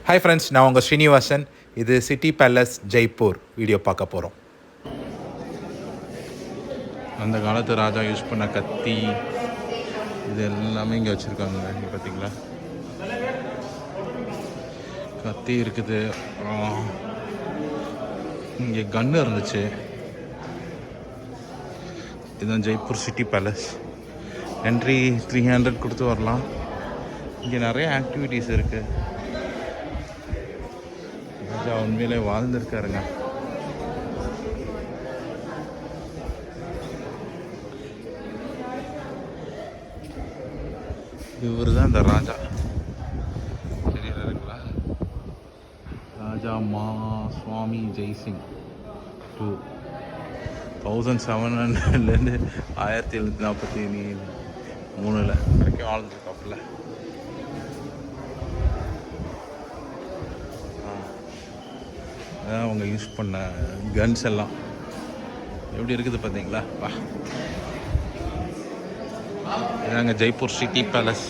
Hi friends, நான் உங்கள் ஸ்ரீனிவாசன். இது சிட்டி பேலஸ் ஜெய்ப்பூர் வீடியோ பார்க்க போகிறோம். அந்த காலத்து ராஜா யூஸ் பண்ண கத்தி இது எல்லாமே இங்கே வச்சுருக்காங்க. இங்கே பார்த்தீங்களா, கத்தி இருக்குது, இங்கே கன்று இருந்துச்சு. இதுதான் ஜெய்ப்பூர் சிட்டி பேலஸ். என்ட்ரி 300 கொடுத்து வரலாம். இங்கே நிறைய ஆக்டிவிட்டீஸ் இருக்குது. ராஜா உண்மையிலே வாழ்ந்துருக்காருங்க. இவர் தான் இந்த ராஜா, தெரியுங்களா? ராஜா மா சுவாமி ஜெய்சிங் 1700 1743 வரைக்கும் வாழ்ந்துருக்காப்புல. அதான் அவங்க யூஸ் பண்ண கன்ஸ் எல்லாம் எப்படி இருக்குது பார்த்தீங்களா? வா, இதாங்க ஜெய்ப்பூர் சிட்டி பேலஸ்.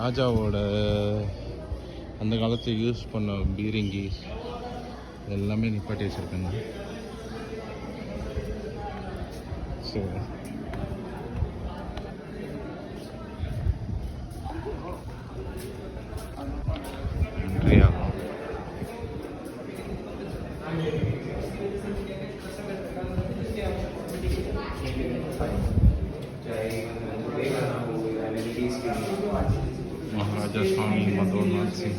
ராஜாவோட அந்த காலத்தில் யூஸ் பண்ண பீரங்கி எல்லாமே நிப்பாட்டி வச்சுருக்காங்க. ஸோ महाराजा स्वामी मधोनाथ सिंह.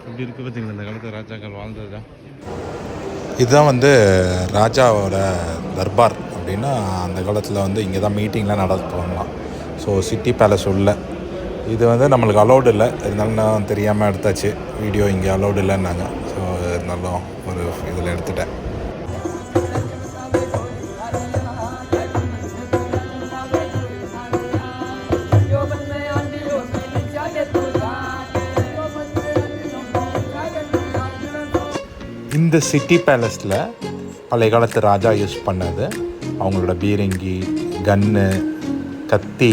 இப்படி இருக்குது பார்த்தீங்களா இந்த காலத்து ராஜாக்கள் வாழ்ந்தது தான். இதுதான் வந்து ராஜாவோட தர்பார் அப்படின்னா, அந்த காலத்தில் இங்கே தான் மீட்டிங்லாம் நடத்துவாங்களாம். ஸோ சிட்டி பேலஸ் உள்ள இது நம்மளுக்கு அலௌடு இல்லை, இருந்தாலும் நான் தெரியாமல் எடுத்தாச்சு வீடியோ. இங்கே அலௌடு இல்லைன்னாங்க. ஸோ இருந்தாலும் ஒரு இதில் எடுத்துட்டேன். இந்த சிட்டி பேலஸில் பழைய காலத்து ராஜா யூஸ் பண்ணது, அவங்களோட பீரங்கி, கன்னு, கத்தி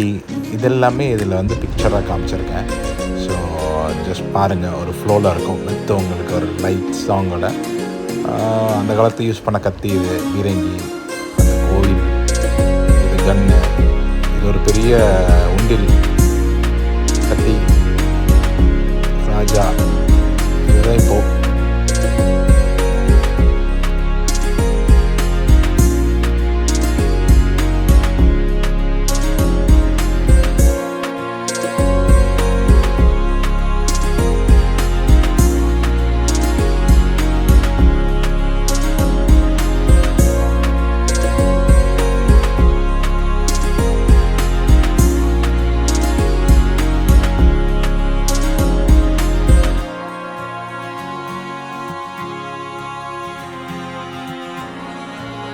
இதெல்லாமே இதில் பிக்சராக காமிச்சிருக்கேன். ஸோ ஜஸ்ட் பாருங்கள், ஒரு ஃப்ளோவில் இருக்கும் வித் உங்களுக்கு ஒரு லைட் சாங்கோட. அந்த காலத்து யூஸ் பண்ண கத்தி இது, பீரங்கி, அந்த கோவில், இது கன்னு, இது ஒரு பெரிய உண்டில், கத்தி, ராஜா, இதுதான் இப்போது.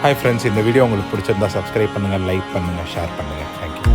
ஹாய் ஃப்ரெண்ட்ஸ், இந்த வீடியோ உங்களுக்கு பிடிச்சிருந்தா சப்ஸ்கிரைப் பண்ணுங்கள், லைக் பண்ணுங்கள், ஷேர் பண்ணுங்கள். தேங்க்யூ.